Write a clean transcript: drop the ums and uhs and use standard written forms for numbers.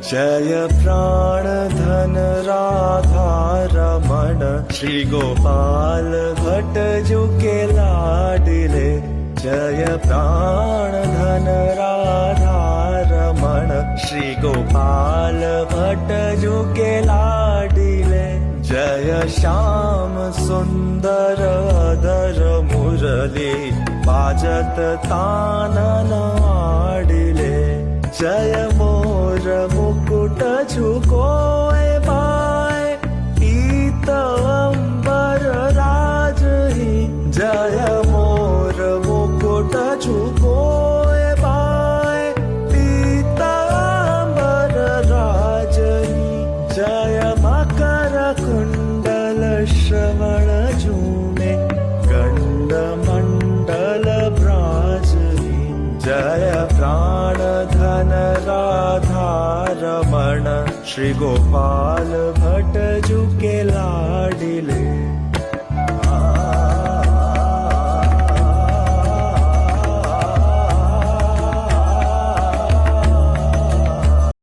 जय प्राणधन राधारमण श्री गोपाल भट्ट जो के लाडिले जय प्राणधन राधारमण श्री गोपाल भट्ट जो के लाडिले जय श्याम सुंदर अधर मुरली बाजत तानन आडिले जय मोर मुकुट झुकोए पाए पीत अंबर राजही जय मोर मुकुट झुकोए पाए पीत अंबर राजही जय मकर कुंडल श्रवण झूमे गंड मंडल ब्राजही जय प्राणधन राधारमण श्री गोपाल भट्ट